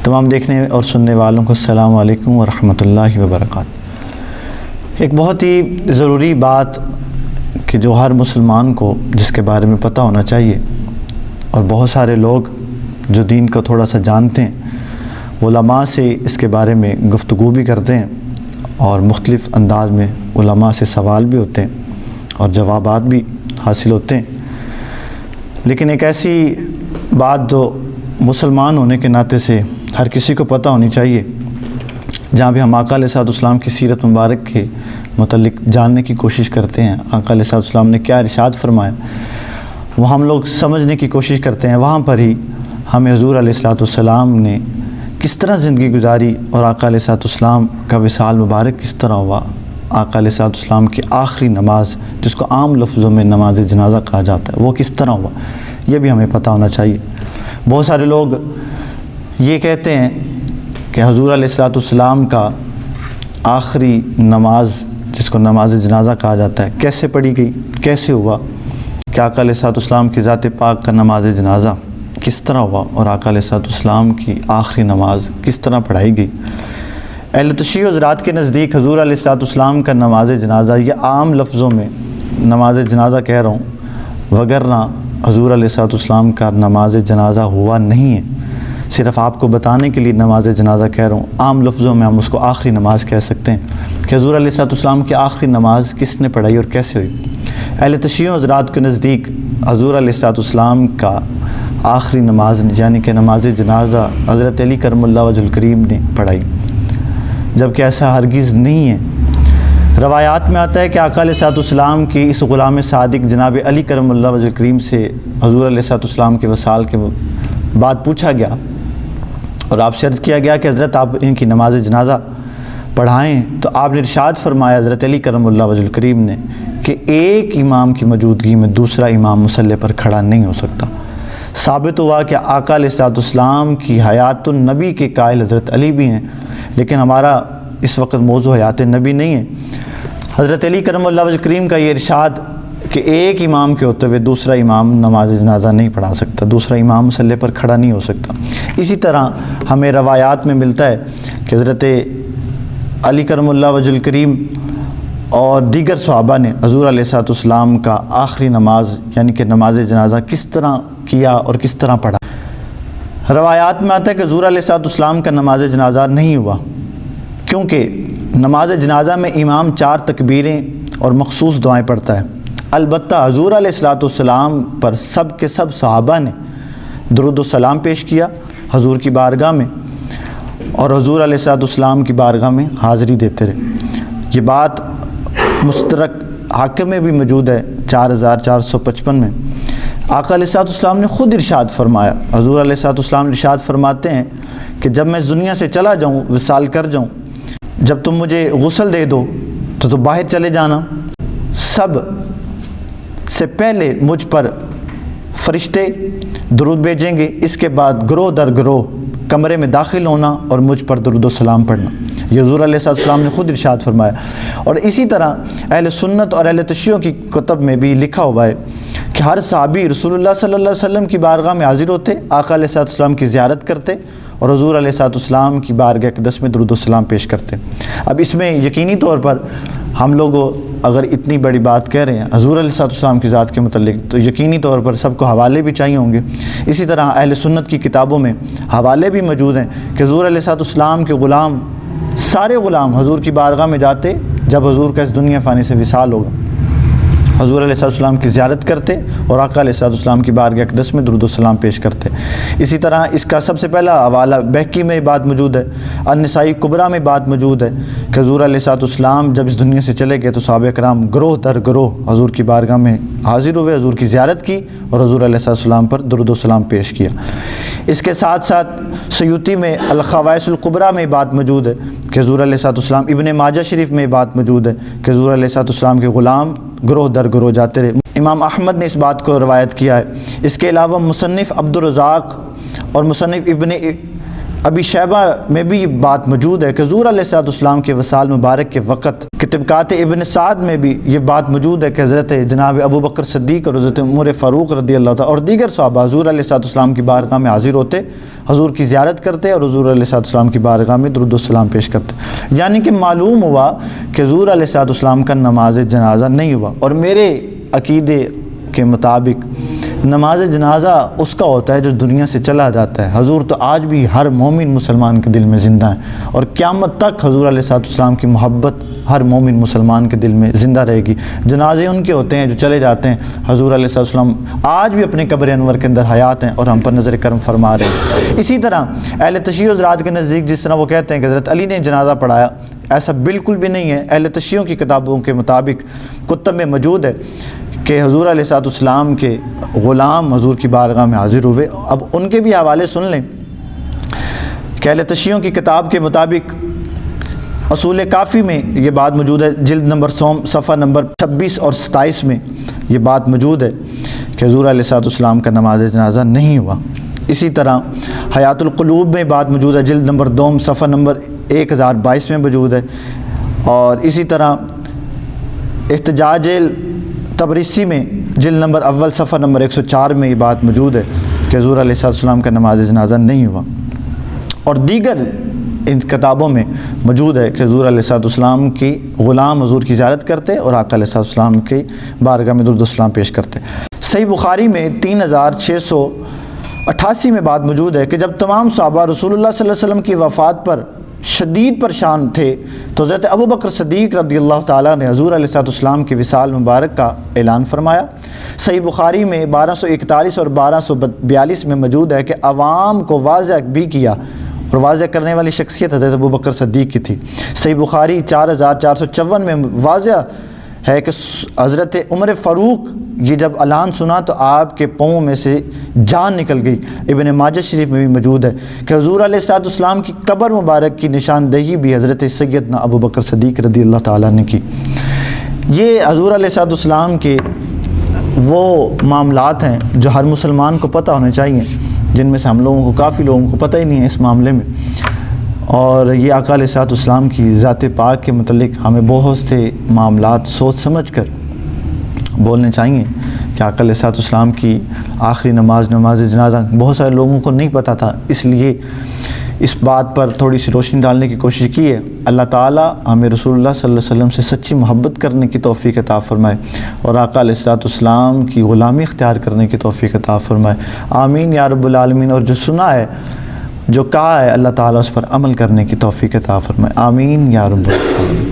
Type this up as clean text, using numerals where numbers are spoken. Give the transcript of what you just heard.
تمام دیکھنے اور سننے والوں کو السلام علیکم ورحمۃ اللہ وبرکاتہ۔ ایک بہت ہی ضروری بات کہ جو ہر مسلمان کو جس کے بارے میں پتہ ہونا چاہیے، اور بہت سارے لوگ جو دین کو تھوڑا سا جانتے ہیں علماء سے اس کے بارے میں گفتگو بھی کرتے ہیں، اور مختلف انداز میں علماء سے سوال بھی ہوتے ہیں اور جوابات بھی حاصل ہوتے ہیں، لیکن ایک ایسی بات جو مسلمان ہونے کے ناطے سے ہر کسی کو پتہ ہونی چاہیے، جہاں بھی ہم آقا علیہ الصلوۃ والسلام کی سیرت مبارک کے متعلق جاننے کی کوشش کرتے ہیں، آقا علیہ الصلوۃ والسلام نے کیا ارشاد فرمایا وہ ہم لوگ سمجھنے کی کوشش کرتے ہیں، وہاں پر ہی ہمیں حضور علیہ الصلوۃ والسلام نے کس طرح زندگی گزاری اور آقا علیہ الصلوۃ والسلام کا وصال مبارک کس طرح ہوا، آقا علیہ الصلوۃ والسلام کی آخری نماز جس کو عام لفظوں میں نماز جنازہ کہا جاتا ہے وہ کس طرح ہوا، یہ بھی ہمیں پتہ ہونا چاہیے۔ بہت سارے لوگ یہ کہتے ہیں کہ حضور علیہ الصلوۃ والسلام کا آخری نماز جس کو نماز جنازہ کہا جاتا ہے کیسے پڑھی گئی، کیسے ہوا، کہ آقا علیہ الصلوۃ والسلام کی ذات پاک کا نماز جنازہ کس طرح ہوا اور آقا علیہ الصلوۃ والسلام کی آخری نماز کس طرح پڑھائی گئی۔ اہل تشیع و حضرات کے نزدیک حضور علیہ الصلوۃ والسلام کا نماز جنازہ یہ عام لفظوں میں نماز جنازہ کہہ رہا ہوں، وگرنہ حضور علیہ الصلوۃ والسلام کا نماز جنازہ ہوا نہیں ہے، صرف آپ کو بتانے کے لیے نماز جنازہ کہہ رہا ہوں۔ عام لفظوں میں ہم اس کو آخری نماز کہہ سکتے ہیں کہ حضور علیہ الصلوۃ والسلام کی آخری نماز کس نے پڑھائی اور کیسے ہوئی۔ اہل تشیع و حضرات کے نزدیک حضور علیہ الصلوۃ والسلام کا آخری نماز یعنی کہ نماز جنازہ حضرت علی کرم اللہ وجہ الکریم نے پڑھائی، جبکہ ایسا ہرگز نہیں ہے۔ روایات میں آتا ہے کہ آقا علیہ الصلوۃ والسلام کی اس غلام صادق جناب علی کرم اللہ وجہ الکریم سے حضور علیہ الصلوۃ والسلام کے وصال کے بعد پوچھا گیا اور آپ سے عرض کیا گیا کہ حضرت آپ ان کی نماز جنازہ پڑھائیں، تو آپ نے ارشاد فرمایا حضرت علی کرم اللہ وجہ الکریم نے کہ ایک امام کی موجودگی میں دوسرا امام مصلی پر کھڑا نہیں ہو سکتا۔ ثابت ہوا کہ آقا علیہ الصلوۃ والسلام کی حیات النبی کے قائل حضرت علی بھی ہیں، لیکن ہمارا اس وقت موضوع حیات نبی نہیں ہے۔ حضرت علی کرم اللہ وجہ کریم کا یہ ارشاد کہ ایک امام کے ہوتے ہوئے دوسرا امام نماز جنازہ نہیں پڑھا سکتا، دوسرا امام مصلی پر کھڑا نہیں ہو سکتا۔ اسی طرح ہمیں روایات میں ملتا ہے کہ حضرت علی کرم اللہ وجہ الکریم اور دیگر صحابہ نے حضور علیہ الصلوۃ والسلام کا آخری نماز یعنی کہ نماز جنازہ کس طرح کیا اور کس طرح پڑھا۔ روایات میں آتا ہے کہ حضور علیہ الصلوۃ والسلام کا نماز جنازہ نہیں ہوا، کیونکہ نماز جنازہ میں امام 4 تکبیریں اور مخصوص دعائیں پڑھتا ہے، البتہ حضور علیہ الصلوۃ والسلام پر سب کے سب صحابہ نے درود و سلام پیش کیا حضور کی بارگاہ میں، اور حضور علیہ الصلوۃ والسلام کی بارگاہ میں حاضری دیتے رہے۔ یہ بات مستدرک حاکم میں بھی موجود ہے 4455 میں۔ آقا علیہ الصلوۃ والسلام نے خود ارشاد فرمایا، حضور علیہ الصلوۃ والسلام نے ارشاد فرماتے ہیں کہ جب میں اس دنیا سے چلا جاؤں، وصال کر جاؤں، جب تم مجھے غسل دے دو تو باہر چلے جانا، سب سے پہلے مجھ پر فرشتے درود بھیجیں گے، اس کے بعد گروہ در گروہ کمرے میں داخل ہونا اور مجھ پر درود و سلام پڑھنا۔ یہ حضور علیہ الصلوۃ والسلام نے خود ارشاد فرمایا، اور اسی طرح اہل سنت اور اہل تشیع کی کتب میں بھی لکھا ہوا ہے کہ ہر صحابی رسول اللہ صلی اللہ علیہ وسلم کی بارگاہ میں حاضر ہوتے، آقا علیہ الصلوۃ والسلام کی زیارت کرتے اور حضور علیہ الصلوۃ والسلام کی بارگاہ اقدس میں درود و سلام پیش کرتے۔ اب اس میں یقینی طور پر ہم لوگ اگر اتنی بڑی بات کہہ رہے ہیں حضور علیہ الصلوۃ والسلام کی ذات کے متعلق تو یقینی طور پر سب کو حوالے بھی چاہیے ہوں گے۔ اسی طرح اہل سنت کی کتابوں میں حوالے بھی موجود ہیں کہ حضور علیہ الصلوۃ والسلام کے غلام سارے غلام حضور کی بارگاہ میں جاتے جب حضور کا اس دنیا فانی سے وصال ہوگا، حضور علیہ السلام کی زیارت کرتے اور آقا علیہ السلام کی بارگاہ اقدس میں درود و سلام پیش کرتے۔ اسی طرح اس کا سب سے پہلا حوالہ بہقی میں بات موجود ہے، النسائی کبریٰ میں بات موجود ہے کہ حضور علیہ السلام جب اس دنیا سے چلے گئے تو صحابہ کرام گروہ در گروہ حضور کی بارگاہ میں حاضر ہوئے، حضور کی زیارت کی اور حضور علیہ السلام پر درود و سلام پیش کیا۔ اس کے ساتھ ساتھ سیوطی میں الخواص الکبریٰ میں بات موجود ہے کہ حضور علیہ السلام، ابن ماجہ شریف میں بات موجود ہے کہ حضور علیہ السلام کے غلام گروہ در گروہ جاتے رہے۔ امام احمد نے اس بات کو روایت کیا ہے۔ اس کے علاوہ مصنف عبد الرزاق اور مصنف ابن ابی شیبہ میں بھی یہ بات موجود ہے کہ حضور علیہ السلام کے وصال مبارک کے وقت کہ طبقات ابن سعد میں بھی یہ بات موجود ہے کہ حضرت جناب ابو بکر صدیق اور حضرت عمر فاروق رضی اللہ تعالیٰ اور دیگر صحابہ حضور علیہ السلام کی بارگاہ میں حاضر ہوتے، حضور کی زیارت کرتے اور حضور علیہ السلام کی بارگاہ میں درود و سلام پیش کرتے۔ یعنی کہ معلوم ہوا کہ حضور علیہ السلام کا نماز جنازہ نہیں ہوا، اور میرے عقیدے کے مطابق نماز جنازہ اس کا ہوتا ہے جو دنیا سے چلا جاتا ہے۔ حضور تو آج بھی ہر مومن مسلمان کے دل میں زندہ ہیں، اور قیامت تک حضور علیہ السلام کی محبت ہر مومن مسلمان کے دل میں زندہ رہے گی۔ جنازے ان کے ہوتے ہیں جو چلے جاتے ہیں، حضور علیہ السلام آج بھی اپنے قبر انور کے اندر حیات ہیں اور ہم پر نظر کرم فرما رہے ہیں۔ اسی طرح اہل تشیع حضرات کے نزدیک جس طرح وہ کہتے ہیں کہ حضرت علی نے جنازہ پڑھایا، ایسا بالکل بھی نہیں ہے۔ اہل تشیعوں کی کتابوں کے مطابق کتب میں موجود ہے کہ حضور علیہ السلام کے غلام حضور کی بارگاہ میں حاضر ہوئے۔ اب ان کے بھی حوالے سن لیں کہ اہل تشیعوں کی کتاب کے مطابق اصول کافی میں یہ بات موجود ہے، جلد نمبر 100 صفحہ نمبر 26 اور 27 میں یہ بات موجود ہے کہ حضور علیہ السلام کا نماز جنازہ نہیں ہوا۔ اسی طرح حیات القلوب میں بات موجود ہے، جلد نمبر 2 صفحہ نمبر 1022 میں موجود ہے، اور اسی طرح احتجاج تبریسی میں جلد نمبر 1 صفحہ نمبر 104 میں یہ بات موجود ہے کہ حضور علیہ السلام کا نماز جنازہ نہیں ہوا، اور دیگر ان کتابوں میں موجود ہے کہ حضور علیہ السلام کی غلام حضور کی زیارت کرتے اور آقا علیہ السلام کی بارگاہ میں درود و سلام پیش کرتے۔ صحیح بخاری میں 3688 میں بات موجود ہے کہ جب تمام صحابہ رسول اللہ صلی اللہ علیہ وسلم کی وفات پر شدید پریشان تھے تو حضرت ابو بکر صدیق رضی اللہ تعالیٰ نے حضور علیہ السلام کے وصال مبارک کا اعلان فرمایا۔ صحیح بخاری میں 1241 اور 1242 میں موجود ہے کہ عوام کو واضح بھی کیا، اور واضح کرنے والی شخصیت حضرت ابو بکر صدیق کی تھی۔ صحیح بخاری 4454 میں واضح ہے کہ حضرت عمر فاروق یہ جب اعلان سنا تو آپ کے پاؤں میں سے جان نکل گئی۔ ابن ماجہ شریف میں بھی موجود ہے کہ حضور علیہ السلام کی قبر مبارک کی نشاندہی بھی حضرت سیدنا ابو بکر صدیق رضی اللہ تعالیٰ نے کی۔ یہ حضور علیہ السلام کے وہ معاملات ہیں جو ہر مسلمان کو پتہ ہونے چاہیے، جن میں سے ہم لوگوں کو کافی لوگوں کو پتہ ہی نہیں ہے اس معاملے میں، اور یہ آقا علیہ السلام کی ذات پاک کے متعلق ہمیں بہت سے معاملات سوچ سمجھ کر بولنے چاہیے کہ آقا علیہ السلام کی آخری نماز جنازہ بہت سارے لوگوں کو نہیں پتہ تھا، اس لیے اس بات پر تھوڑی سی روشنی ڈالنے کی کوشش کی ہے۔ اللہ تعالیٰ ہمیں رسول اللہ صلی اللہ علیہ وسلم سے سچی محبت کرنے کی توفیق عطا فرمائے، اور آقا علیہ السلام کی غلامی اختیار کرنے کی توفیق عطا فرمائے، آمین یا رب العالمین۔ اور جو سنا ہے، جو کہا ہے، اللہ تعالیٰ اس پر عمل کرنے کی توفیق عطا فرمائے، آمین یا رب العالمین۔